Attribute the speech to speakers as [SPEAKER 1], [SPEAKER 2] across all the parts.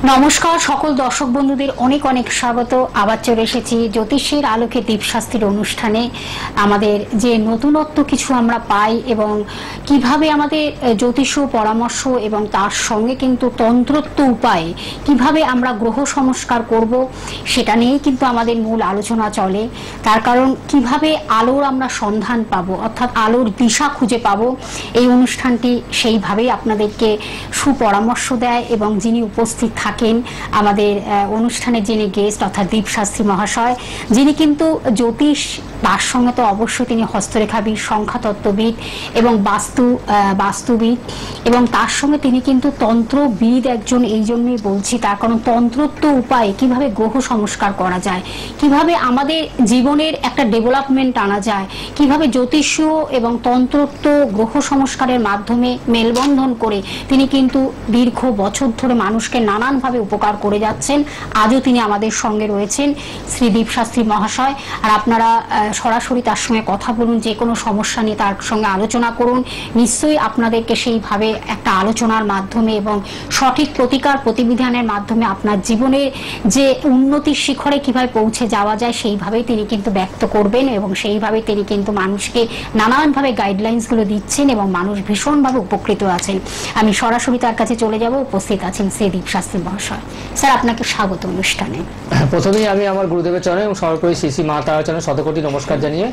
[SPEAKER 1] নমস্কার সকল দর্শক বন্ধুদের অনেক অনেক স্বাগত। আবার চলে এসেছি জ্যোতিষের আলোকে দীপশাস্ত্রীর অনুষ্ঠানে। আমাদের যে নতুনত্ব কিছু আমরা পাই এবং কিভাবে আমাদের জ্যোতিষ পরামর্শ এবং তার সঙ্গে কিন্তু তন্ত্রত্ব উপায় কিভাবে আমরা গ্রহ সংস্কার করব সেটা নিয়েই কিন্তু আমাদের মূল আলোচনা চলে। তার কারণ কিভাবে আলোর আমরা সন্ধান পাবো, অর্থাৎ আলোর দিশা খুঁজে পাবো, এই অনুষ্ঠানটি সেইভাবেই আপনাদেরকে সুপরামর্শ দেয়। এবং যিনি উপস্থিত থাকেন আমাদের অনুষ্ঠানে, যিনি গেস্ট অর্থাৎ দীপশাস্ত্রী মহাশয়, যিনি কিন্তু জ্যোতিষ, তার সঙ্গে তো অবশ্যই তিনি হস্তরেখাবিদ, সংখ্যাতত্ত্ববিদ এবং বাস্তুবিদ, এবং তার সঙ্গে তিনি কিন্তু তন্ত্রবিদ একজন। এই জন্যই বলছি, তার কারণ তন্ত্রত্ব উপায়ে কিভাবে গ্রহ সংস্কার করা যায়, কিভাবে আমাদের জীবনের একটা ডেভেলপমেন্ট আনা যায়, কিভাবে জ্যোতিষীয় এবং তন্ত্রত্ব গ্রহ সংস্কারের মাধ্যমে মেলবন্ধন করে তিনি কিন্তু দীর্ঘ বছর ধরে মানুষকে নানানভাবে উপকার করে যাচ্ছেন। আজও তিনি আমাদের সঙ্গে রয়েছেন, শ্রী দীপশাস্ত্রী মহাশয়। আর আপনারা সরাসরি তার সঙ্গে কথা বলুন, যে কোনো সমস্যা নিয়ে তার সঙ্গে আলোচনা করুন। নিশ্চয়ই আপনাদেরকে সেইভাবে একটা আলোচনার মাধ্যমে এবং সঠিক প্রতিকার প্রতিবিধানের মাধ্যমে আপনার জীবনে যে উন্নতির শিখরে কিভাবে পৌঁছে যাওয়া যায় সেইভাবেই তিনি কিন্তু ব্যক্ত করবেন, এবং সেইভাবে তিনি কিন্তু মানুষকে নানানভাবে গাইডলাইন্সগুলো দিচ্ছেন এবং মানুষ ভীষণভাবে উপকৃত আছেন। আমি সরাসরি তার কাছে চলে যাব। উপস্থিত আছেন শ্রী দীপশাস্ত্রী মহাশয়। স্যার, আপনাকে স্বাগত অনুষ্ঠানে।
[SPEAKER 2] প্রথমেই আমি আমার গুরুদেবের চরণে এবং সর্বোপরি শ্রী শ্রী মা তারার চরণে শতকোটি নমস্কার জানিয়ে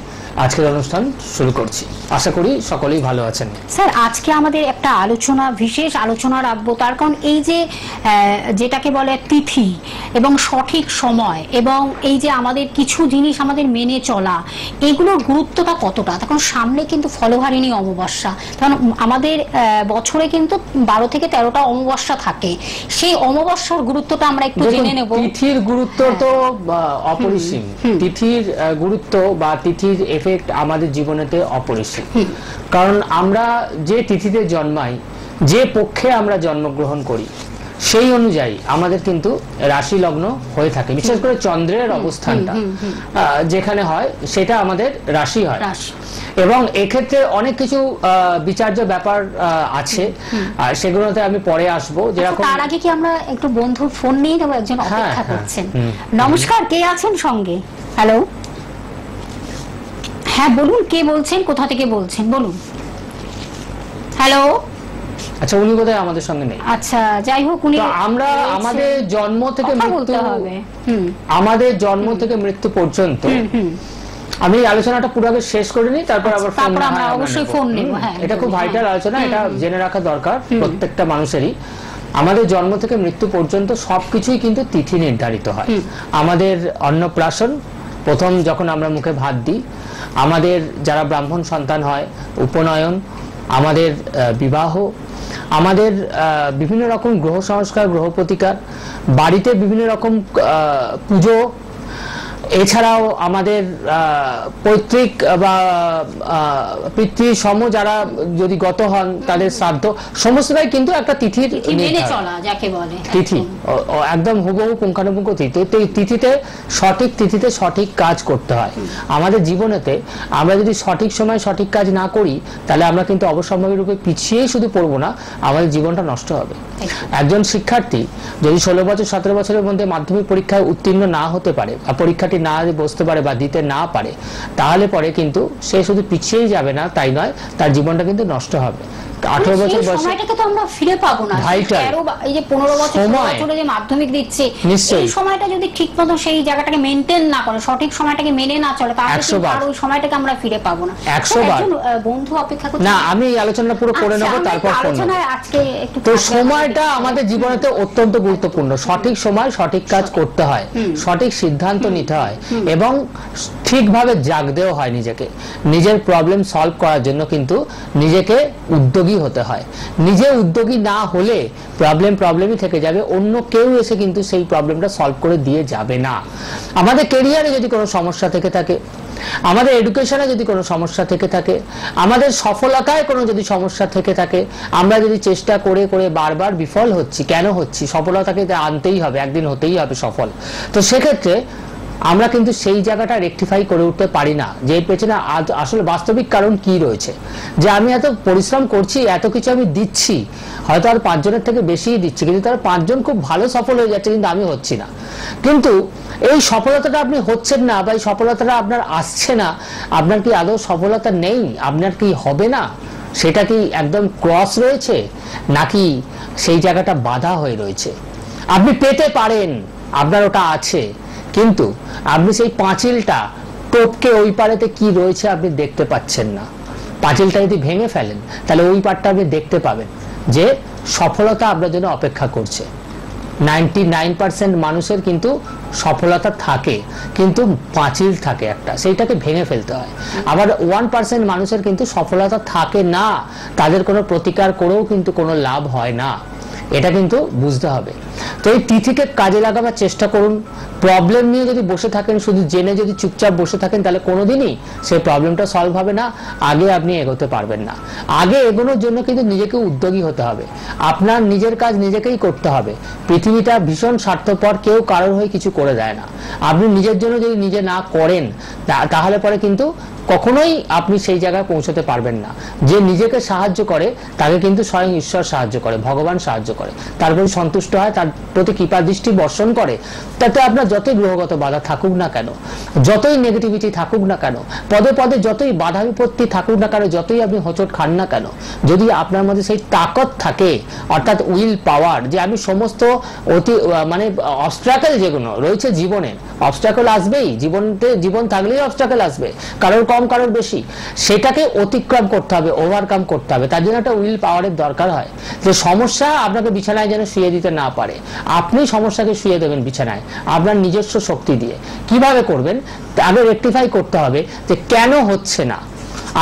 [SPEAKER 2] আজকের অনুষ্ঠান শুরু করছি। আশা করি সকলেই ভালো আছেন।
[SPEAKER 1] স্যার, আজকে আমাদের একটা আলোচনা, বিশেষ আলোচনা রাখবো। তার কারণ এই যে যেটাকে বলে তিথি এবং সঠিক সময়, এবং এই যে আমাদের কিছু জিনিস আমাদের মেনে চলা, এগুলোর গুরুত্বটা কতটা। তখন সামনে কিন্তু ফলহারিণী অমাবস্যা, কারণ আমাদের বছরে কিন্তু 12 থেকে 13টা অমাবস্যা থাকে। সেই অমাবস্যার গুরুত্বটা আমরা একটু জেনে নেব।
[SPEAKER 2] তিথির গুরুত্ব তো অপরিসীম। তিথির গুরুত্ব বা তিথির এফেক্ট আমাদের জীবনেতে অপরিসীম। কারণ আমরা যে তিথিতে জন্মাই, যে পক্ষে আমরা জন্মগ্রহণ করি, সেই অনুযায়ী আমাদের কিন্তু রাশি লগ্ন হয়ে থাকে। বিশেষ করে চন্দ্রের অবস্থানটা যেখানে হয় সেটা আমাদের রাশি হয়। এবং এক্ষেত্রে অনেক কিছু বিচার্য ব্যাপার আছে, আর সেগুলোতে আমি পরে আসবো। যেরকম
[SPEAKER 1] তার আগে কি আমরা একটু বন্ধুর ফোন নিয়ে নেবো? একজন অপেক্ষা করছেন। নমস্কার, কে আছেন সঙ্গে? হ্যালো, হ্যাঁ বলুন, কে বলছেন, কোথা থেকে বলছেন বলুন। হ্যালো।
[SPEAKER 2] আচ্ছা, উনি বোধহয় আমাদের সঙ্গে নেই।
[SPEAKER 1] আচ্ছা, যাই হোক, উনি
[SPEAKER 2] আমরা আমাদের জন্ম থেকে মৃত্যু পর্যন্ত আমি আলোচনাটা পুরো আগে শেষ করে নিই, তারপর আবার
[SPEAKER 1] আমরা অবশ্যই ফোন নেব। হ্যাঁ,
[SPEAKER 2] এটা খুব ভাইটাল আলোচনা, এটা জেনে রাখা দরকার প্রত্যেকটা মানুষেরই। আমাদের জন্ম থেকে মৃত্যু পর্যন্ত সবকিছুই কিন্তু তিথি নির্ধারিত হয়। আমাদের অন্নপ্রাশন, প্রথম যখন আমরা মুখে ভাত দিই, আমাদের যারা ব্রাহ্মণ সন্তান হয় উপনয়ন, আমাদের বিবাহ, আমাদের বিভিন্ন রকম গ্রহ সংস্কার, গ্রহ প্রতিকার, বাড়িতে বিভিন্ন রকম পুজো, এছাড়াও আমাদের পৈতৃক বা পিতৃসম যারা যদি গত হন তাদের শ্রাদ্ধ, সমস্তটাই কিন্তু একটা তিথির তিথি, একদম হুবহু পুঙ্খানুপুঙ্খ তিথি। তিথিতে সঠিক তিথিতে সঠিক কাজ করতে হয়। আমাদের জীবনেতে আমরা যদি সঠিক সময় সঠিক কাজ না করি, তাহলে আমরা কিন্তু অবশ্যম্ভাবী রূপে পিছিয়েই শুধু পড়বো না, আমাদের জীবনটা নষ্ট হবে। একজন শিক্ষার্থী যদি 16 বছর 17 বছরের মধ্যে মাধ্যমিক পরীক্ষায় উত্তীর্ণ না হতে পারে বা পরীক্ষাটি না বসতে পারে বা দিতে না পারে, তাহলে পরে কিন্তু সে শুধু পিছিয়েই যাবে না, তাই নয়, তার জীবনটা কিন্তু নষ্ট হবে। 18 বছর বয়সে সময়টাকে তো আমরা ফিরে পাবো না। এই যে 15 বছর যে মাধ্যমিক দিচ্ছে, এই সময়টা যদি ঠিকমতো সেই জায়গাটাকে মেইনটেইন না করে, সঠিক সময়টাকে মেনে না চলে, তাহলে আর ওই সময়টাকে আমরা ফিরে পাবো না। 100 বার বন্ধু অপেক্ষা করছে না, আমি আলোচনাটা পুরো করে নেব, তারপর আলোচনায় আজকে একটু। তো সময়টা আমাদের জীবনেতে অত্যন্ত গুরুত্বপূর্ণ। সঠিক সময় সঠিক কাজ করতে হয়, সঠিক সিদ্ধান্ত নিতে হয় এবং ঠিকভাবে জাগতেও হয়। নিজের প্রবলেম সলভ করার জন্য কিন্তু নিজেকে উদ্যোগী হতে হয়। নিজে উদ্যোগী না হলে প্রবলেমই থেকে যাবে, অন্য কেউ এসে কিন্তু সেই প্রবলেমটা সলভ করে দিয়ে যাবে না। আমাদের ক্যারিয়ারে যদি কোনো সমস্যা থেকে থাকে, আমাদের এডুকেশনে যদি কোনো সমস্যা থেকে থাকে, আমাদের সফলতায় কোনো যদি সমস্যা থেকে থাকে, আমরা যদি চেষ্টা করে করে বারবার বিফল হচ্ছি, কেন হচ্ছি? সফলতাকে আনতেই হবে, একদিন হতেই হবে সফল। তো সেক্ষেত্রে আমরা কিন্তু সেই জায়গাটা রেকটিফাই করে উঠতে পারি না, যে এর পেছনে আসলে বাস্তবিক কারণ কি রয়েছে। যে আমি এত পরিশ্রম করছি, এত কিছু আমি দিচ্ছি, হয়তো আর 5 জনের থেকে বেশিই দিচ্ছি, কিন্তু তারা 5 জন খুব ভালো সফল হয়ে যাচ্ছে, কিন্তু আমি হচ্ছি না। কিন্তু এই সফলতাটা আপনি হচ্ছেন না বা এই সফলতাটা আপনার আসছে না, আপনার কি আদৌ সফলতা নেই, আপনার কি হবে না, সেটা কি একদম ক্রস রয়েছে, নাকি সেই জায়গাটা বাধা হয়ে রয়েছে? আপনি পেতে পারেন, আপনার ওটা আছে, কিন্তু আপনি সেই পাঁচিলটা টপকে ওই পারেতে কি রয়েছে আপনি দেখতে পাচ্ছেন না। পাঁচিলটা যদি ভেঙে ফেলেন, তাহলে ওই পারটা আপনি দেখতে পাবেন যে সফলতা আপনার জন্য অপেক্ষা করছে। 99% মানুষের কিন্তু সফলতা থাকে, কিন্তু পাঁচিল থাকে একটা, সেইটাকে ভেঙে ফেলতে হয়। আবার 1% মানুষের কিন্তু সফলতা থাকে না, তাদের কোনো প্রতিকার করেও কিন্তু কোনো লাভ হয় না, এটা কিন্তু বুঝতে হবে। তো এই তিথিকে কাজে লাগাবার চেষ্টা করুন। প্রবলেম নিয়ে যদি বসে থাকেন, শুধু জেনে যদি চুপচাপ বসে থাকেন, তাহলে কোনোদিনই সেই প্রবলেমটা সলভ হবে না, আগে আপনি এগোতে পারবেন না। আগে এগোনোর জন্য কিন্তু নিজেকে উদ্যোগী হতে হবে, আপনার নিজের কাজ নিজেকেই করতে হবে। পৃথিবীটা ভীষণ স্বার্থপর, কেউ কারোর হয়ে কিছু করে দেয় না। আপনি নিজের জন্য যদি নিজে না করেন, তাহলে পরে কিন্তু কখনোই আপনি সেই জায়গায় পৌঁছতে পারবেন না। যে নিজেকে সাহায্য করে তাকে কিন্তু স্বয়ং ঈশ্বর সাহায্য করে, ভগবান সাহায্য করে, তারপরে সন্তুষ্ট হয়, তার প্রতি কৃপা দৃষ্টি বর্ষণ করে। তাতে আপনার যতই গ্রহগত বাধা থাকুক না কেন, যতই নেগেটিভিটি থাকুক না কেন, পদে পদে যতই বাধা বিপত্তি থাকুক না কেন, যতই আপনি হোঁচট খান না কেন, যদি আপনার মধ্যে সেই তাকত থাকে, অর্থাৎ উইল পাওয়ার, যে আমি সমস্ত মানে অবস্ট্রাকল যেগুলো রয়েছে জীবনে, অবস্ট্রাকল আসবেই, জীবন থাকলেই অবস্ট্রাকল আসবে, কারোর কম কারোর বেশি, সেটাকে অতিক্রম করতে হবে, ওভারকাম করতে হবে। তার জন্য একটা উইল পাওয়ারের দরকার হয়, যে সমস্যা আপনাকে বিছানায় যেন শুয়ে দিতে না পারে, আপনি সমস্যাকে শুয়ে দেবেন বিছানায় আপনার নিজস্ব শক্তি দিয়ে। কিভাবে করবেন? আগে রেকটিফাই করতে হবে যে কেন হচ্ছে না।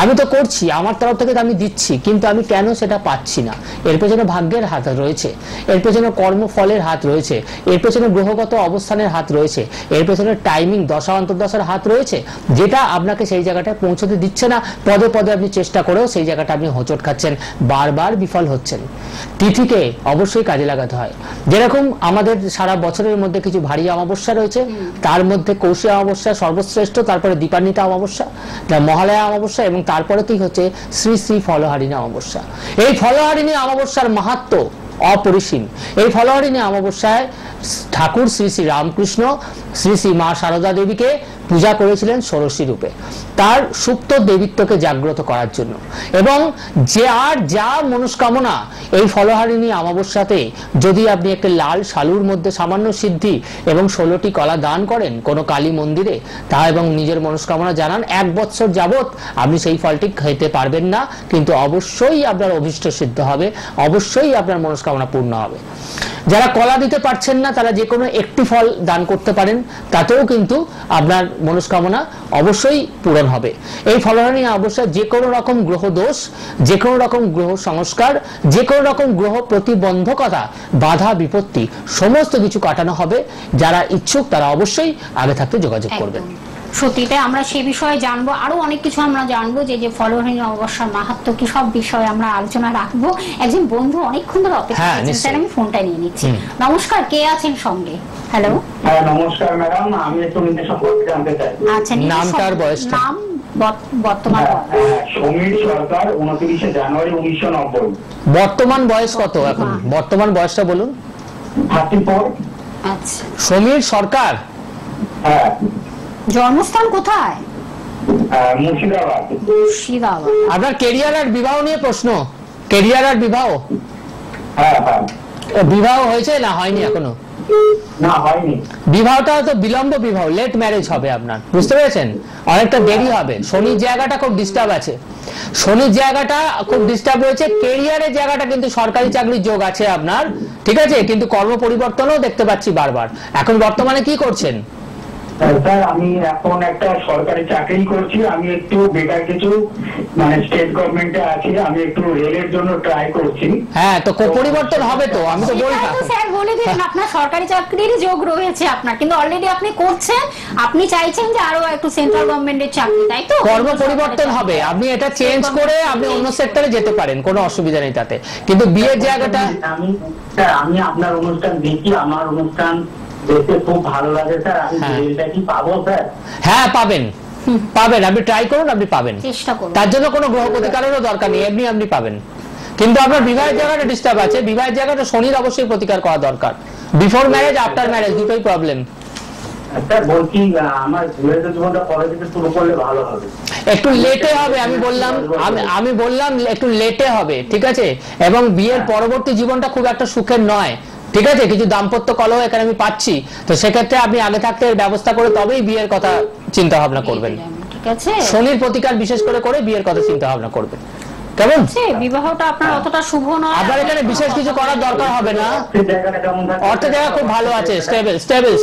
[SPEAKER 2] আমি তো করছি, আমার তরফ থেকে আমি দিচ্ছি, কিন্তু আমি কেন সেটা পাচ্ছি না? এর পেছনে ভাগ্যের হাত রয়েছে, এর পেছনে কর্মফলের হাত রয়েছে, এর পেছনে গ্রহগত অবস্থানের হাত রয়েছে, এর পেছনে টাইমিং, দশা অন্তর্দশার হাত রয়েছে, যেটা আপনাকে সেই জায়গাটায় পৌঁছতে দিচ্ছে না। পদে পদে আপনি চেষ্টা করেও সেই জায়গাটা আপনি হোঁচট খাচ্ছেন, বারবার বিফল হচ্ছেন। তিথিকে অবশ্যই কাজে লাগাতে হয়। যেরকম আমাদের সারা বছরের মধ্যে কিছু ভারী অমাবস্যা রয়েছে, তার মধ্যে কৌশিক অমাবস্যা সর্বশ্রেষ্ঠ, তারপরে দীপান্বিতা অমাবস্যা, মহালয়া অমাবস্যা, এবং তারপরেতেই হচ্ছে শ্রী শ্রী ফলহারিণী অমাবস্যা। এই ফলহারিণী অমাবস্যার মাহাত্ম্য অপরিসীম। এই ফলহারিণী অমাবস্যায় ঠাকুর শ্রী শ্রী রামকৃষ্ণ শ্রী শ্রী মা শারদা দেবীকে পূজা করেছিলেন ষোড়শী রূপে, তার সুপ্ত দেবীত্বকে জাগ্রত করার জন্য। এবং যে আর যা মনস্কামনা এই ফলহারিণী অমাবস্যাতে যদি আপনি একটা লাল শালুর মধ্যে সামান্য সিদ্ধি এবং 16টি কলা দান করেন কোনো কালী মন্দিরে, তা এবং নিজের মনস্কামনা জানান, 1 বছর যাবত আপনি সেই ফলটি খেতে পারবেন না, কিন্তু অবশ্যই আপনার অভীষ্ট সিদ্ধ হবে, অবশ্যই আপনার মনস্কামনা পূর্ণ হবে। যারা কলা দিতে পারছেন না, তারা যে কোনো একটি ফল দান করতে পারেন, তাতেও কিন্তু আপনার মনস্কামনা অবশ্যই পূরণ হবে। এই ফলহারিণী অমাবস্যায় যে কোনো রকম গ্রহ দোষ, যে কোনো রকম গ্রহ সংস্কার, যে কোনো রকম গ্রহ প্রতিবন্ধকতা, বাধা বিপত্তি সমস্ত কিছু কাটানো হবে। যারা ইচ্ছুক তারা অবশ্যই আগে থাকতে যোগাযোগ করবেন।
[SPEAKER 1] সত্যিটা আমরা সেই বিষয়ে জানবো, আরো অনেক কিছু আমরা জানবো, যে ফলহারিণী অমাবস্যার মাহাত্ম্য কি, সব বিষয়ে আমরা আলোচনা রাখবো। একজন বন্ধু অনেকক্ষণ ধরে অপেক্ষা করছেন, আমি ফোনটা নিয়ে নিচ্ছি। নমস্কার, কে আছেন সঙ্গে? হ্যালো,
[SPEAKER 3] হ্যাঁ নমস্কার ম্যাডাম, আমি একটু নিজের সম্পর্কে জানতে চাই।
[SPEAKER 1] আচ্ছা,
[SPEAKER 2] নামটার বয়সটা?
[SPEAKER 1] নাম, বর্তমান
[SPEAKER 3] সমীর সরকার, 29 জানুয়ারি 1990।
[SPEAKER 2] বর্তমান বয়স কত এখন? বর্তমান বয়সটা বলুন।
[SPEAKER 3] 34।
[SPEAKER 1] আচ্ছা,
[SPEAKER 2] সমীর সরকার।
[SPEAKER 3] হ্যাঁ।
[SPEAKER 1] জন্মস্থান কোথায়?
[SPEAKER 3] মুর্শিদাবাদ।
[SPEAKER 1] মুর্শিদাবাদ।
[SPEAKER 2] আপনার কেরিয়ার আর বিবাহ নিয়ে প্রশ্ন। কেরিয়ার আর বিবাহ?
[SPEAKER 3] হ্যাঁ হ্যাঁ।
[SPEAKER 2] বিবাহ হয়েছে না হয়নি এখনো?
[SPEAKER 3] না, হয়নি।
[SPEAKER 2] বিবাহটা তো বিলম্ব বিবাহ, লেট ম্যারেজ হবে আপনার, বুঝতে পেরেছেন? অনেকটা দেরি হবে। শনির জায়গাটা খুব ডিস্টার্ব আছে, শনির জায়গাটা খুব ডিস্টার্ব রয়েছে। কেরিয়ারের জায়গাটা কিন্তু সরকারি চাকরির যোগ আছে আপনার, ঠিক আছে, কিন্তু কর্ম পরিবর্তনও দেখতে পাচ্ছি বারবার। এখন বর্তমানে কি করছেন?
[SPEAKER 3] স্যার আমি এখন একটা সরকারি চাকরি করছি, আমি একটু বেকার কিছু মানে স্টেট গভর্নমেন্টে আছি, আমি একটু রেলের জন্য ট্রাই করছি।
[SPEAKER 2] হ্যাঁ, তো পরিবর্তন হবে তো, আমি তো বললাম।
[SPEAKER 1] স্যার বলে দিলেন আপনার সরকারি চাকরির যোগ রয়েছে আপনার, কিন্তু অলরেডি আপনি করছেন, আপনি চাইছেন যে আরো একটু সেন্ট্রাল গভর্নমেন্টের চাকরি, তাই তো?
[SPEAKER 2] কর্ম পরিবর্তন হবে, আপনি এটা চেঞ্জ করে আপনি অন্য সেক্টরে যেতে পারেন, কোনো অসুবিধা নেই তাতে। কিন্তু বিয়ের জায়গাটা
[SPEAKER 3] আমি আপনার অনুষ্ঠান দেখি, আমার অনুষ্ঠান দেখতে খুব ভালো লাগে স্যার। আমি এটা কি পাবো স্যার?
[SPEAKER 2] হ্যাঁ পাবেন, পাবেন, আপনি ট্রাই করুন, আপনি পাবেন।
[SPEAKER 1] চেষ্টা করুন।
[SPEAKER 2] তার জন্য কোনো গ্রহ প্রতিকারেরও দরকার নেই, এমনি আপনি পাবেন। কিন্তু আপনার বিবাহের জায়গাটা ডিস্টার্ব আছে, বিবাহের জায়গাটা শনির অবশ্যই প্রতিকার করা দরকার। বিফোর ম্যারেজ, আফটার ম্যারেজ দুটোই প্রবলেম।
[SPEAKER 3] স্যার বলছি আমার বিবাহিত জীবনটা পরে থেকে শুরু করলে ভালো হবে।
[SPEAKER 2] একটু লেটে হবে, আমি বললাম একটু লেটে হবে, ঠিক আছে? এবং বিয়ের পরবর্তী জীবনটা খুব একটা সুখের নয়, ঠিক আছে? কিছু দাম্পত্য কলহ এখানে আমি পাচ্ছি, তো সেক্ষেত্রে আপনি আগে থাকতে ব্যবস্থা করে তবেই বিয়ের কথা চিন্তা ভাবনা করবেন।
[SPEAKER 1] ঠিক আছে,
[SPEAKER 2] শনির প্রতিকার বিশেষ করে বিয়ের কথা চিন্তা ভাবনা করবেন, কেমন?
[SPEAKER 1] বিবাহটা আপনার অতটা শুভ নয়,
[SPEAKER 2] আপনার এখানে বিশেষ কিছু করার দরকার হবে না। অর্থের জায়গা খুব ভালো আছে,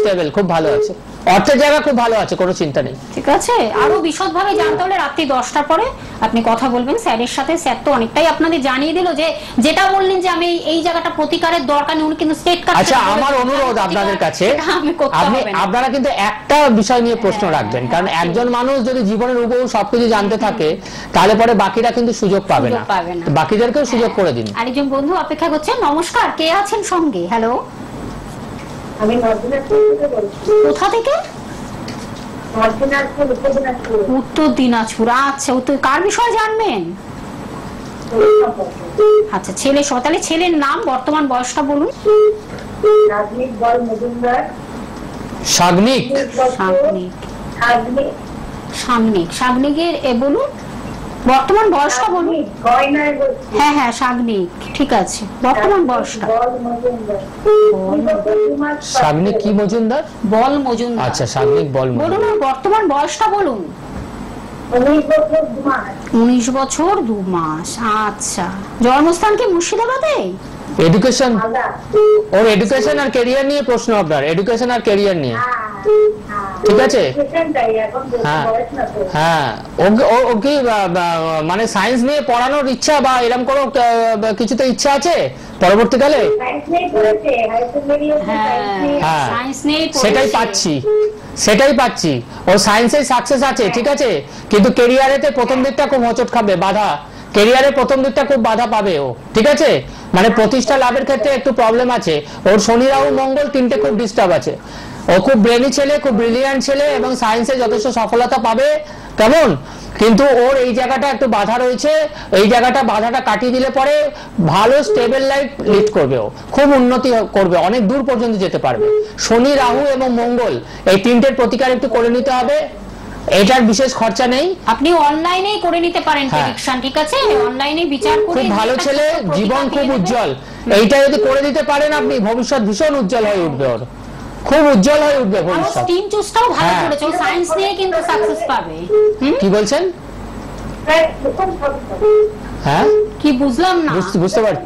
[SPEAKER 2] স্টেবল খুব ভালো আছে, অর্থের জায়গা খুব ভালো আছে, কোনো চিন্তা নেই।
[SPEAKER 1] ঠিক আছে, আরো বিশদভাবে জানতে হলে রাত্রি 10টার পরে আপনি কথা বলবেন স্যারের সাথে। স্যার তো অনেকটাই আপনাদের জানিয়ে দিল, যে যেটা বললেন যে আমি এই জায়গাটা প্রতিকারের দরকার নেই, উনি কিন্তু স্টেট কাট।
[SPEAKER 2] আচ্ছা, আমার অনুরোধ আপনাদের কাছে, আপনারা কিন্তু একটা বিষয় নিয়ে প্রশ্ন রাখবেন, কারণ একজন মানুষ যদি জীবনের উপর সবকিছু জানতে থাকে তাহলে পরে বাকিরা কিন্তু সুযোগ পাবে না, বাকিদেরকেও সুযোগ করে দিন।
[SPEAKER 1] আরেকজন বন্ধু অপেক্ষা করছেন। নমস্কার, কে আছেন সঙ্গে? হ্যালো,
[SPEAKER 4] আমি
[SPEAKER 1] কোথা থেকে? উত্তর দিনাজপুর। আচ্ছা, উত্তর কার বিষয়ে জানবেন? আচ্ছা, ছেলে সহ, তাহলে ছেলের নাম, বর্তমান বয়সটা বলুন।
[SPEAKER 2] সাগনিক
[SPEAKER 1] বলুন, বর্তমান বয়সটা বলুন। হ্যাঁ, সাগনিক, ঠিক আছে, বর্তমান বয়সটা।
[SPEAKER 2] সাগনিক কি মজুমদার?
[SPEAKER 1] বল মজুমদার।
[SPEAKER 2] আচ্ছা, সাগনিক বল
[SPEAKER 1] বলুন, বর্তমান বয়সটা বলুন। 19 বছর 2 মাস। আচ্ছা, জন্মস্থান কি মুর্শিদাবাদে?
[SPEAKER 2] এডুকেশন, ওর এডুকেশন আর ক্যারিয়ার নিয়ে প্রশ্ন, আপনার এডুকেশন আর ক্যারিয়ার নিয়ে, ঠিক আছে? হ্যাঁ, ও কি মানে সায়েন্স নিয়ে পড়ানোর ইচ্ছা বা এরকম কোনো কিছুতে ইচ্ছা আছে পরবর্তীকালে? হ্যাঁ, সেটাই পাচ্ছি, ও সায়েন্সে সাকসেস আছে, ঠিক আছে, কিন্তু ক্যারিয়ারেতে প্রথম দিকটা খুব হোঁচট খাবে, ক্যারিয়ারে প্রথম দিকটা খুব বাধা পাবে ও, ঠিক আছে? মানে প্রতিষ্ঠা লাভের ক্ষেত্রে একটু প্রবলেম আছে। ওর শনি রাহু মঙ্গল তিনটে খুব ডিস্টার্ব আছে। ও খুব ব্রেনি ছেলে, খুব ব্রিলিয়ান্ট ছেলে, এবং সায়েন্সে যথেষ্ট সফলতা পাবে, কেমন? কিন্তু ওর এই জায়গাটা একটু বাধা রয়েছে, এই জায়গাটা বাধাটা কাটিয়ে দিলে পরে ভালো স্টেবল লাইফ লিড করবে, ও খুব উন্নতি করবে, অনেক দূর পর্যন্ত যেতে পারবে। শনি রাহু এবং মঙ্গল এই তিনটের প্রতিকার একটু করে নিতে হবে, এটার বিশেষ খরচা নেই,
[SPEAKER 1] আপনি অনলাইনেই করে নিতে পারেন প্রেডিকশন, ঠিক আছে? অনলাইনে বিচার করে,
[SPEAKER 2] খুব ভালো ছেলে, জীবন খুব উজ্জ্বল। এইটা যদি করে দিতে পারেন আপনি, ভবিষ্যৎ ভীষণ উজ্জ্বল হয়ে উঠবে, ওর খুব উজ্জ্বল হয়ে উঠবে ভবিষ্যৎ।
[SPEAKER 1] স্ট্রিম চুজটাও ভালো করেছে, ও সায়েন্স নিয়ে কিন্তু সাকসেস পাবে।
[SPEAKER 2] কি বলছেন? হ্যাঁ,
[SPEAKER 1] কি বুঝলাম না,
[SPEAKER 2] বুঝতে পারছি।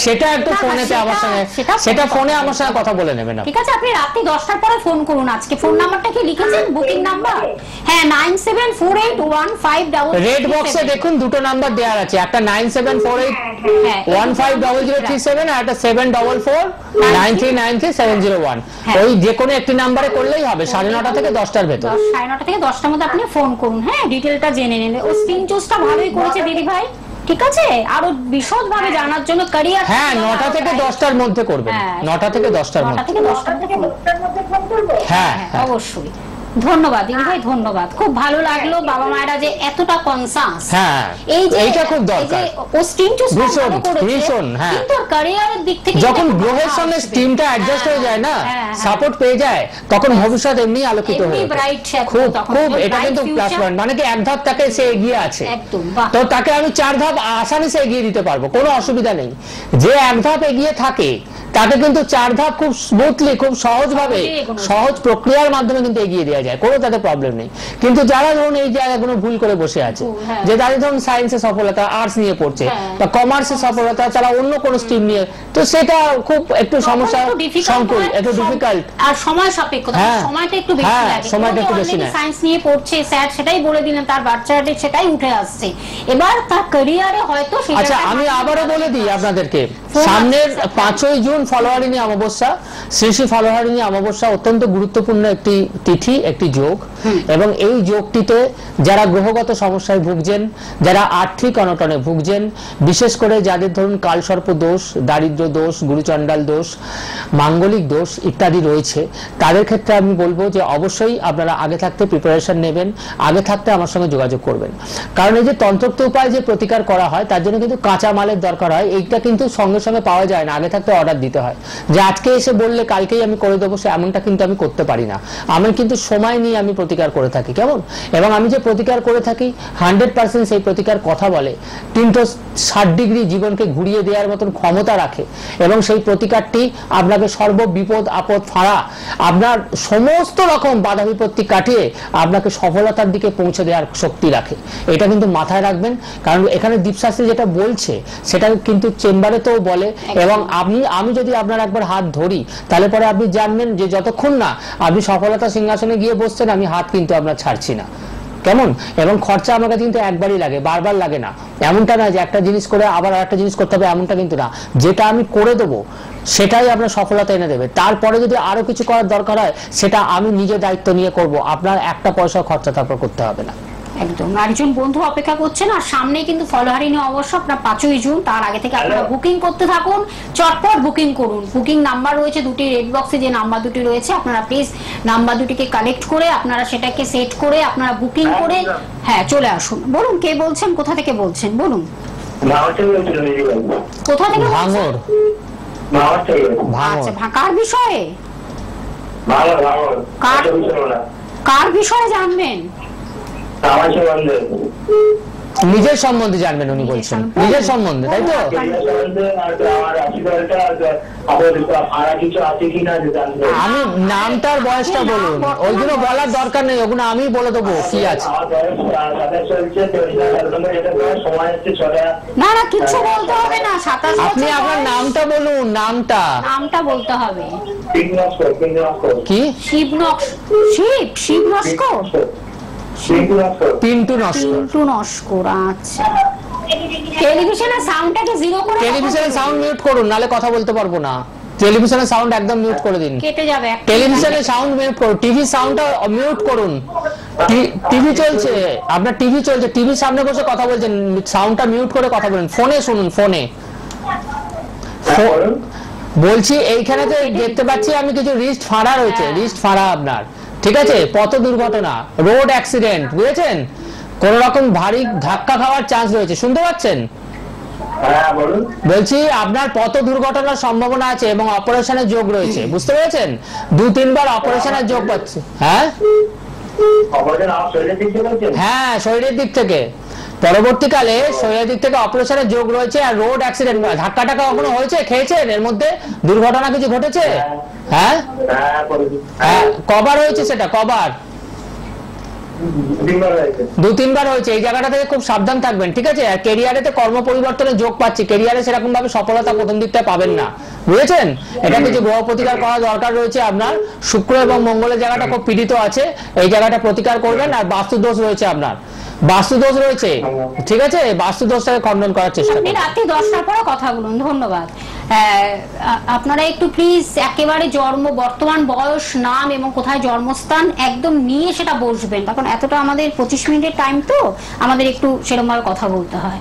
[SPEAKER 2] সেটা একটু ফোনেতে আমার সঙ্গে, সেটা ফোনে আমার সঙ্গে কথা বলে নেবেন,
[SPEAKER 1] ঠিক আছে? আপনি রাতে 10টার পরে ফোন করুন। আজকে ফোন নাম্বারটা কি লিখেছেন? Booking number? হ্যাঁ, 97481500।
[SPEAKER 2] রেড বক্সে দেখুন দুটো নাম্বার দেওয়া আছে, একটা 9748150037 আর একটা 74493933701। ওই যে কোনো একটি নাম্বারে করলেই হবে, 9:30 থেকে 10টার ভেতর।
[SPEAKER 1] 9:30 থেকে 10টার মধ্যে আপনি ফোন করুন। হ্যাঁ, ডিটেইলটা জেনে নিন। ও স্ক্রিন চুজটা ভালোই করেছে দিদি ভাই, ঠিক আছে? আরো বিশদভাবে জানার জন্য ক্যারিয়ার,
[SPEAKER 2] হ্যাঁ, 9টা থেকে 10টার মধ্যে করবেন, 9টা থেকে 10টার মধ্যে। হ্যাঁ,
[SPEAKER 1] অবশ্যই। ধন্যবাদ দিদি ভাই, ধন্যবাদ। খুব ভালো লাগলো বাবা মায়েরা যে এতটা কনসাস।
[SPEAKER 2] হ্যাঁ, এইটা খুব দরকার।
[SPEAKER 1] ও স্ট্রিম চুজটা ভালো করেছে,
[SPEAKER 2] হ্যাঁ,
[SPEAKER 1] কিন্তু ক্যারিয়ারের দিক থেকে
[SPEAKER 2] যখন গ্রহের সঙ্গে স্ট্রিমটা অ্যাডজাস্ট হয়ে যায় না, সাপোর্ট পেয়ে যায়, তখন ভবিষ্যৎ এমনি আলোকিত হয়ে যায়। খুব এটা কিন্তু প্লাস পয়েন্ট, মানে কি এক ধাপ তাকে সে এগিয়ে আছে, তো তাকে আমি 4 ধাপ আসানি সে এগিয়ে দিতে পারবো, কোনো অসুবিধা নেই। যে এক ধাপ এগিয়ে থাকে তাকে কিন্তু 4 ধাপ খুব স্মুথলি, খুব সহজভাবে, সহজ প্রক্রিয়ার মাধ্যমে কিন্তু এগিয়ে দেওয়া যায়, কোনো তাতে প্রবলেম নেই। কিন্তু যারা ধরুন এই জায়গাগুলো ভুল করে বসে আছে, যে তাদের ধরুন সায়েন্সে সফলতা, আর্টস নিয়ে পড়ছে, বা কমার্সে সফলতা, তারা অন্য কোনো স্ট্রিম নিয়ে, তো সেটা খুব একটু সমস্যা, সংকুল, একটু ডিফিকাল্ট,
[SPEAKER 1] আর সময় সাপেক্ষ, সময়টা একটু বেশি লাগে।
[SPEAKER 2] সময়টা একটু বেশি না,
[SPEAKER 1] সায়েন্স নিয়ে পড়ছে, স্যার সেটাই বলে দিলেন, তার বাচ্চাটা সেটাই উঠে আসছে, এবার তার ক্যারিয়ারে হয়তো।
[SPEAKER 2] আচ্ছা, আমি আবারও বলে দিই আপনাদেরকে, সামনের 5ই জুন ফলোয়ারিণী অমাবস্যা, শ্রী শ্রী ফলোয়ারিণী অমাবস্যা অত্যন্ত গুরুত্বপূর্ণ একটি তিথি, একটি যোগ, এবং এই যোগটিতে যারা গ্রহগত সমস্যায় ভুগছেন, যারা আর্থিক অনটনে ভুগছেন, বিশেষ করে যাদের ধরুন কালসর্প দোষ, দারিদ্র দোষ, গুরুচণ্ডাল দোষ, মাঙ্গলিক দোষ ইত্যাদি রয়েছে, তাদের ক্ষেত্রে আমি বলবো যে অবশ্যই আপনারা আগে থাকতে প্রিপারেশন নেবেন, আগে থাকতে আমার সঙ্গে যোগাযোগ করবেন। কারণ এই যে তন্ত্রোক্ত উপায় যে প্রতিকার করা হয় তার জন্য কিন্তু কাঁচা মালের দরকার হয়, এইটা কিন্তু সঙ্গে সঙ্গে পাওয়া যায় না, আগে থাকতে অর্ডার দিতে হয়। যে আজকে এসে বললে কালকেই আমি করে দেবো, সে এমনটা কিন্তু আমি করতে পারি না। আমি কিন্তু সময় নিয়ে আমি প্রতিকার করে থাকি, কেমন? এবং আমি যে প্রতিকার করে থাকি 100% সেই প্রতিকার কথা বলে, 360 ডিগ্রি জীবনকে ঘুরিয়ে দেওয়ার মতন ক্ষমতা রাখে, এবং সেই প্রতিকারটি আপনাকে সর্ব বিপদ আপদ ফাঁড়া, আপনার সমস্ত রকম বাধা বিপত্তি কাটিয়ে আপনাকে সফলতার দিকে পৌঁছে দেওয়ার শক্তি রাখে। এটা কিন্তু মাথায় রাখবেন, কারণ এখানে দীপশাস্ত্রী যেটা বলছে সেটা কিন্তু চেম্বারে তো বলে, এবং আমি যদি আপনার একবার হাত ধরি তাহলে পরে আপনি জানবেন যে যতক্ষণ না আপনি সফলতা সিংহাসনে গিয়ে বসছেন আমি হাত কিন্তু আপনার ছাড়ছি না, কেমন? এবং খরচা আমার কাছে কিন্তু একবারই লাগে, বারবার লাগে না। এমনটা না যে একটা জিনিস করে আবার আরেকটা জিনিস করতে হবে, এমনটা কিন্তু না। যেটা আমি করে দেবো সেটাই আপনার সফলতা এনে দেবে। তারপরে যদি আরো কিছু করার দরকার হয় সেটা আমি নিজে দায়িত্ব নিয়ে করব, আপনার একটা পয়সা খরচা তারপর করতে হবে না।
[SPEAKER 1] একদম। আরেকজন বন্ধু অপেক্ষা করছেন, আর সামনে কিন্তু ফলোয়ারিণী অবশ্য আপনার 5ই জুন, তার আগে থেকে আপনারা বুকিং করতে থাকুন, চটপট বুকিং করুন। বুকিং নাম্বার রয়েছে দুটি, রেড বক্সে যে নাম্বার দুটি রয়েছে, আপনারা প্লিজ নাম্বার দুটিকে কালেক্ট করে আপনারা সেটাকে সেট করে আপনারা বুকিং করে হ্যাঁ চলে আসুন। বলুন কে বলছেন, কোথা থেকে বলছেন বলুন? কোথা থেকে?
[SPEAKER 2] ভাঙর।
[SPEAKER 1] আচ্ছা, কার বিষয়ে? কার বিষয়ে জানবেন?
[SPEAKER 2] নিজের সম্বন্ধে জানবেন উনি বলছেন, নিজের সম্বন্ধে, তাই তো? আমি নামটার বয়সটা বলুন, ওইগুলো বলার দরকার নেই, ওগুলো আমি বলে দেবো কি আছে।
[SPEAKER 1] না না কিছু বলতে হবে না, 27
[SPEAKER 2] আপনি আপনার নামটা বলুন, নামটা
[SPEAKER 1] বলতে হবে।
[SPEAKER 2] কি?
[SPEAKER 1] শিব নস্কর,
[SPEAKER 2] পিন্টু
[SPEAKER 1] নস্কর। আচ্ছা, টেলিভিশনের সাউন্ডটাকে জিরো করে,
[SPEAKER 2] টেলিভিশনের সাউন্ড মিউট করুন, নালে কথা বলতে পারবো না। টেলিভিশনের সাউন্ড একদম মিউট করে দিন,
[SPEAKER 1] কেটে যাবে।
[SPEAKER 2] টেলিভিশনের সাউন্ড মিউট করুন, টিভি সাউন্ডটা মিউট করুন। টিভি চলছে, আপনার টিভি চলছে, টিভির সামনে বসে কথা বলছেন, সাউন্ডটা মিউট করে কথা বলুন, ফোনে শুনুন, ফোনে। বলছি এইখানে তো দেখতে পাচ্ছি আমি কিছু রিস্ট ফাঁড়া রয়েছে, রিস্ট ফাঁড়া আপনার, ঠিক আছে? পথ দুর্ঘটনা, রোড অ্যাক্সিডেন্ট, বুঝেছেন? কোন রকম ভারী ধাক্কা খাওয়ার চান্স রয়েছে, শুনতে পাচ্ছেন? বলছি আপনার পথ দুর্ঘটনার সম্ভাবনা আছে এবং অপারেশনের যোগ রয়েছে, বুঝতে পেরেছেন? 2-3 বার অপারেশনের যোগ পাচ্ছে। হ্যাঁ হ্যাঁ, শরীরের দিক থেকে, পরবর্তীকালে শরীরের দিক থেকে অপারেশনের যোগ রয়েছে। আর রোড অ্যাক্সিডেন্ট, ধাক্কা টাকা কখনো হয়েছে, খেয়েছেন এর মধ্যে? দুর্ঘটনা কিছু ঘটেছে? হ্যাঁ হ্যাঁ, কবার হয়েছে সেটা, কবার? 2-3 বার হয়েছে। এই জায়গাটা থেকে খুব সাবধান থাকবেন, ঠিক আছে? আর ক্যারিয়ারেতে কর্ম পরিবর্তনের যোগ পাচ্ছি, ক্যারিয়ারে সেরকম ভাবে সফলতা প্রথম দিকটা পাবেন না, বুঝেছেন? এটা কিছু গ্রহ প্রতিকার করা দরকার রয়েছে আপনার। শুক্র এবং মঙ্গলের জায়গাটা খুব পীড়িত আছে, এই জায়গাটা প্রতিকার করবেন। আর বাস্তু দোষ রয়েছে আপনার, বাস্তু দোষ রয়েছে, ঠিক আছে? বাস্তু দোষটাকে খণ্ডন করার চেষ্টা করুন।
[SPEAKER 1] রাতে 10টার পরে কথা বলুন। ধন্যবাদ। আপনারা একটু প্লিজ একেবারে বর্তমান বয়স, নাম এবং কোথায় জন্মস্থান একদম নিয়ে সেটা বসবেন, কারণ এতটা আমাদের 25 মিনিটের টাইম, তো আমাদের একটু সেরকম ভাবে কথা বলতে হয়।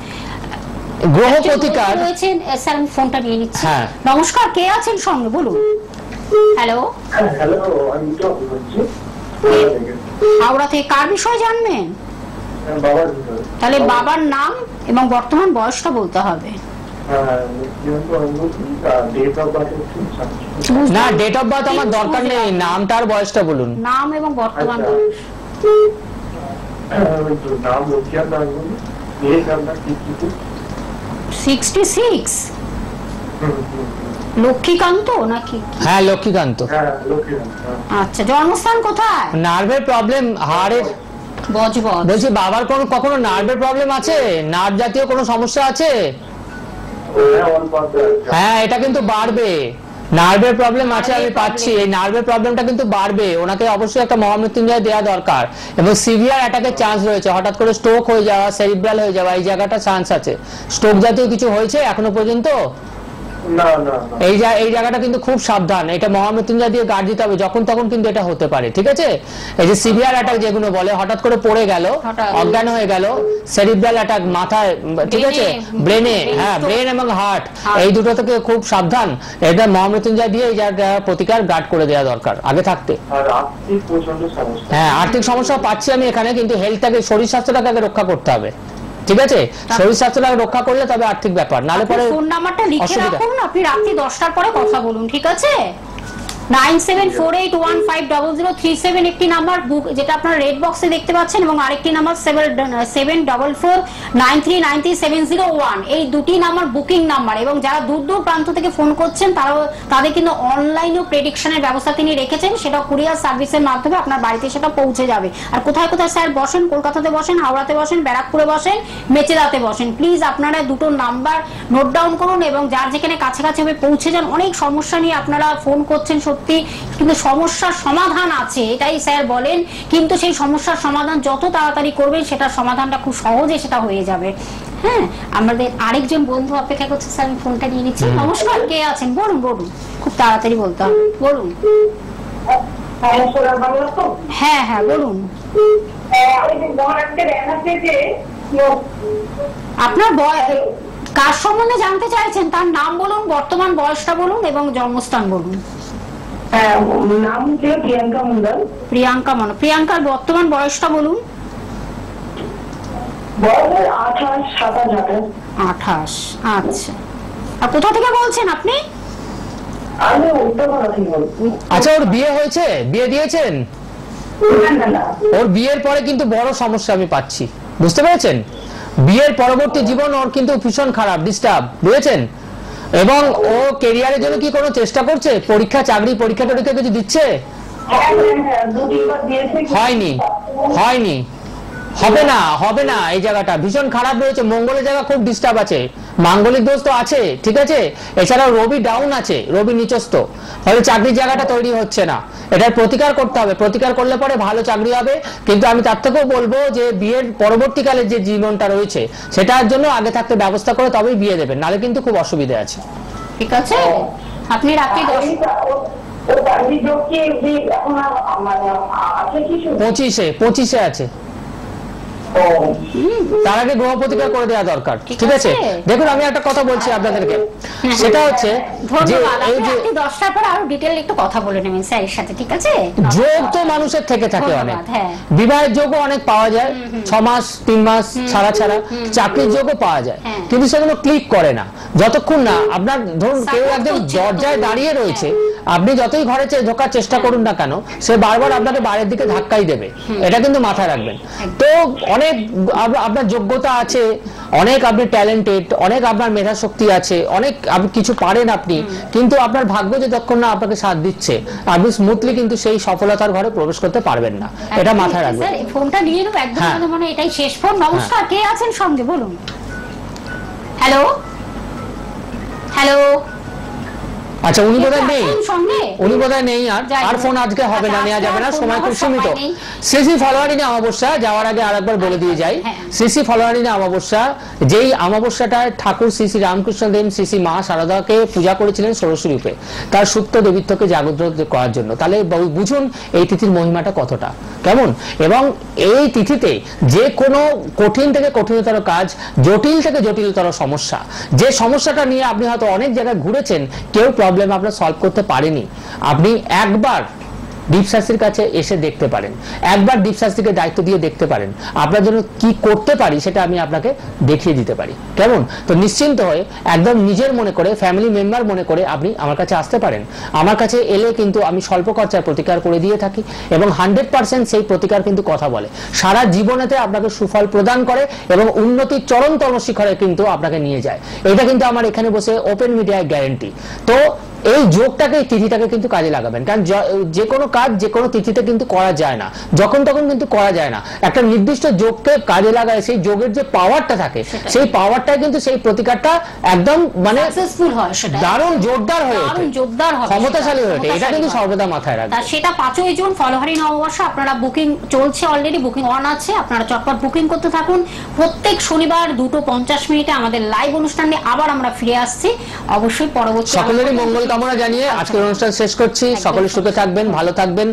[SPEAKER 2] গ্রহ প্রতিকার
[SPEAKER 1] রয়েছেন, স্যার আমি ফোনটা নিয়ে নিচ্ছি। নমস্কার, কে আছেন সঙ্গে বলুন? হ্যালো, হাওড়া থেকে। কার বিষয়ে জানবেন? তাহলে বাবার নাম এবং বর্তমান বয়সটা বলতে হবে।
[SPEAKER 2] না, ডেট অফ বার্থ আমার দরকার নেই, নামটার বয়সটা বলুন।
[SPEAKER 1] নাম এবং বর্তমান বয়স। 66। লক্ষ্মীকান্ত নাকি?
[SPEAKER 2] হ্যাঁ লক্ষ্মীকান্ত।
[SPEAKER 1] আচ্ছা, জন্মস্থান কোথায়?
[SPEAKER 2] নার্ভের প্রবলেম, হাড়ের। বলছি বাবার কখনো নার্ভের প্রবলেম আছে? নার্ভ জাতীয় কোনো সমস্যা আছে? হ্যাঁ, এটা কিন্তু বাড়বে। নার্ভের প্রবলেম আছে, আমি পাচ্ছি। এই নার্ভের প্রবলেমটা কিন্তু বাড়বে, ওনাকে অবশ্যই একটা মহামৃত্যুঞ্জয় দেওয়া দরকার। এবং সিভিয়ার অ্যাটাকের চান্স রয়েছে, হঠাৎ করে স্ট্রোক হয়ে যাওয়া, সেরিব্রাল হয়ে যাওয়া, এই জায়গাটা চান্স আছে। স্ট্রোক জাতীয় কিছু হয়েছে এখনো পর্যন্ত? এই জায়গাটা কিন্তু খুব সাবধান, এটা মহামৃত্যুঞ্জয় দিয়ে গার্ড দিতে হবে, যখন তখন কিন্তু এটা হতে পারে, ঠিক আছে? এই যে সিভিয়ার অ্যাটাক যেগুলো বলে, হঠাৎ করে পড়ে গেল, অজ্ঞান হয়ে গেল, সেরিব্রাল অ্যাটাক মাথায়, ঠিক আছে, ব্রেনে, হ্যাঁ ব্রেন এবং হার্ট, এই দুটো থেকে খুব সাবধান। এটা মহামৃত্যুঞ্জয় দিয়ে এই জায়গাটা প্রতিকার গার্ড করে দেওয়া দরকার আগে থাকতে। হ্যাঁ আর্থিক সমস্যা পাচ্ছি আমি এখানে, কিন্তু হেলথটাকে, শরীর স্বাস্থ্যটাকে আগে রক্ষা করতে হবে, ঠিক আছে? শরীর স্বাস্থ্যটাকে রক্ষা করলে তবে আর্থিক ব্যাপার, নালে পরে
[SPEAKER 1] ফোন নাম্বারটা লিখে রাখুন, আপনি রাত্রি 10টার পরে কথা বলুন, ঠিক আছে? 9748150037 একটি নাম্বার, যেটা আপনারা রেড বক্সে দেখতে পাচ্ছেন, এবং আরেকটি নাম্বার 7449393701। এই দুটি নাম্বার বুকিং নাম্বার, এবং যারা দূর দূর প্রান্ত থেকে ফোন করছেন তাদের কিন্তু অনলাইনেও প্রেডিকশনের ব্যবস্থা তিনি রেখেছেন, সেটা কুরিয়ার সার্ভিসের মাধ্যমে আপনার বাড়িতে সেটা পৌঁছে যাবে। আর কোথায় কোথায় স্যার বসেন? কলকাতাতে বসেন, হাওড়াতে বসেন, ব্যারাকপুরে বসেন, মেচেদাতে বসেন। প্লিজ আপনারা দুটো নাম্বার নোট ডাউন করুন, এবং যার যেখানে কাছাকাছি হবে পৌঁছে যান। অনেক সমস্যা নিয়ে আপনারা ফোন করছেন সত্যি, কিন্তু সমস্যার সমাধান আছে, এটাই স্যার বলেন। কিন্তু সেই সমস্যার সমাধান যত তাড়াতাড়ি করবেন, সেটার সমাধানটা খুব সহজে সেটা হয়ে যাবে। হ্যাঁ, আমাদের আরেকজন বন্ধু অপেক্ষা করছে, স্যার আমি ফোনটা নিয়ে নিচ্ছি। নমস্কার, কে আছেন? বলুন বলুন, খুব তাড়াতাড়ি বলতে হবে, বলুন। হ্যাঁ হ্যাঁ বলুন। আপনার কার সম্বন্ধে জানতে চাইছেন? তার নাম বলুন, বর্তমান বয়সটা বলুন, এবং জন্মস্থান বলুন।
[SPEAKER 3] নাম হচ্ছে প্রিয়াঙ্কা মন্ডল।
[SPEAKER 1] প্রিয়াঙ্কার বর্তমান বয়সটা বলুন। 28। আচ্ছা, আর কোথা থেকে বলছেন আপনি?
[SPEAKER 3] আমি উত্তরপাড়া থেকে বলছি।
[SPEAKER 2] আচ্ছা, ওর বিয়ে হয়েছে? বিয়ে দিয়েছেন? ওর বিয়ের পরে কিন্তু বড় সমস্যা আমি পাচ্ছি, বুঝতে পেরেছেন? বিয়ের পরবর্তী জীবন ওর কিন্তু ভীষণ খারাপ, ডিস্টার্ব, বুঝেছেন? এবং ও ক্যারিয়ারের জন্য কি কোনো চেষ্টা করছে? পরীক্ষা, চাকরি, পরীক্ষা টরীক্ষা কিছু দিচ্ছে? হয়নি, হবে না। এই জায়গাটা ভীষণ খারাপ রয়েছে, মঙ্গলের জায়গা খুব ডিস্টার্ব আছে, মাঙ্গলিক দোষ তো আছে, ঠিক আছে? এছাড়াও রবি ডাউন আছে, রবি নিচস্থ, ফলে চাকরির জায়গাটা তৈরি হচ্ছে না। এটার প্রতিকার করতে হবে, প্রতিকার করলে পরে ভালো চাকরি হবে। কিন্তু আমি তার থেকেও বলবো যে বিয়ের পরবর্তীকালে যে জীবনটা রয়েছে সেটার জন্য আগে থাকতে ব্যবস্থা করে তবেই বিয়ে দেবেন, নালে কিন্তু খুব অসুবিধা আছে,
[SPEAKER 1] ঠিক আছে? আপনি রাত্রি
[SPEAKER 2] 25-এ আছে, তার আগে গ্রহ প্রতিকার করে দেওয়া দরকার, ঠিক আছে? দেখুন আমি একটা কথা বলছি আপনাদেরকে, সেটা হচ্ছে যে এই যে
[SPEAKER 1] 10টার পর আরো ডিটেইল একটু কথা বলে নেবেন স্যারের সাথে, ঠিক আছে?
[SPEAKER 2] যোগ তো মানুষের থেকে থাকে অনেক, বিবাহের যোগও অনেক পাওয়া যায়, 6 মাস 3 মাস ছাড়া চাকরির যোগও পাওয়া যায়, কিন্তু সেগুলো ক্লিক করে না যতক্ষণ না আপনার, ধরুন কেউ একদম দরজায় দাঁড়িয়ে রয়েছে, আপনি যতই ঘরে ঢোকার চেষ্টা করুন না কেন, সে বারবার আপনাকে বাইরের দিকে ধাক্কাই দেবে, এটা কিন্তু মাথায় রাখবেন। তো অনেক আপনার যোগ্যতা আছে, অনেক আপনি ট্যালেন্টেড, অনেক আপনার মেধা শক্তি আছে, অনেক আপনি কিছু পারেন আপনি, কিন্তু আপনার ভাগ্য যতক্ষণ না আপনাকে সাথ দিচ্ছে, আপনি স্মুথলি কিন্তু সেই সফলতার ঘরে প্রবেশ করতে পারবেন না, এটা মাথায় রাখবেন।
[SPEAKER 1] স্যার ফোনটা নিয়ে নেব একদম, মানে এটাই শেষ ফোন। নমস্কার, কে আছেন সঙ্গে বলুন। Hello hello. আচ্ছা, উনি বোধহয় নেই, আর ফোন আজকে হবে না, নেওয়া যাবে না, সময় খুব সীমিত।
[SPEAKER 2] সিসি ফলোয়ারিনে অমাবস্যা, যাওয়ার আগে আরেকবার বলে দিয়ে যাই, সিসি ফলোয়ারিনে অমাবস্যা, যেই অমাবস্যাটায় ঠাকুর শ্রী শ্রী রামকৃষ্ণ দেব শ্রী মা শারদাকে পূজা করেছিলেন ষোড়শী রূপে, তার সুপ্ত দেবীত্বকে জাগ্রত করার জন্য। তাহলে বুঝুন এই তিথির মহিমাটা কতটা, কেমন। এবং এই তিথিতে যে কোনো কঠিন থেকে কঠিনতর কাজ, জটিল থেকে জটিলতর সমস্যা, যে সমস্যাটা নিয়ে আপনি হয়তো অনেক জায়গায় ঘুরেছেন, কেউ প্রবলেম আপনার সলভ করতে পারেনি, আপনি একবার দীপশাস্ত্রীর কাছে এসে দেখতে পারেন, একবার দীপশাস্ত্রীকে দায়িত্ব দিয়ে দেখতে পারেন, আপনার জন্য কি করতে পারি সেটা আমি আপনাকে দেখিয়ে দিতে পারি, কেমন। তো নিশ্চিন্ত হয়ে একদম নিজের মনে করে, ফ্যামিলি মেম্বার মনে করে আপনি আমার কাছে আসতে পারেন। আমার কাছে এলে কিন্তু আমি স্বল্প খরচার প্রতিকার করে দিয়ে থাকি, এবং 100% সেই প্রতিকার কিন্তু কথা বলে, সারা জীবনেতে আপনাকে সুফল প্রদান করে এবং উন্নতির চরমতম শিখরে কিন্তু আপনাকে নিয়ে যায়। এটা কিন্তু আমার এখানে বসে ওপেন মিডিয়ায় গ্যারেন্টি। তো এই যোগটাকে এই তিথিটাকে কিন্তু কাজে লাগাবেন, কারণ যে কোনো কাজ যে কোনো তিথিতে কিন্তু করা যায় না, যখন তখন কিন্তু করা যায় না। একটা নির্দিষ্ট যোগকে কাজে লাগায় সেই যোগের যে পাওয়ারটা থাকে সেই পাওয়ারটা কিন্তু সেই প্রতিকারটা একদম মানে
[SPEAKER 1] সাকসেসফুল হয়, সেটা
[SPEAKER 2] দারুণ জোরদার হয়ে ওঠে,
[SPEAKER 1] দারুণ জোরদার হয়,
[SPEAKER 2] ক্ষমতাশালী হয়ে ওঠে। এটা কিন্তু সর্বদা মাথায় রাখবেন।
[SPEAKER 1] সেটা 5ই জুন ফলহারি নববর্ষ। আপনারা বুকিং চলছে, অলরেডি বুকিং অন আছে, আপনারা চটপট বুকিং করতে থাকুন। প্রত্যেক শনিবার 2:50 আমাদের লাইভ অনুষ্ঠানে আবার আমরা ফিরে আসছি। অবশ্যই পরবর্তী
[SPEAKER 2] সকলেরই মঙ্গল কামনা জানিয়ে আজকের অনুষ্ঠান শেষ করছি। সকলে সুখে থাকবেন, ভালো থাকবেন।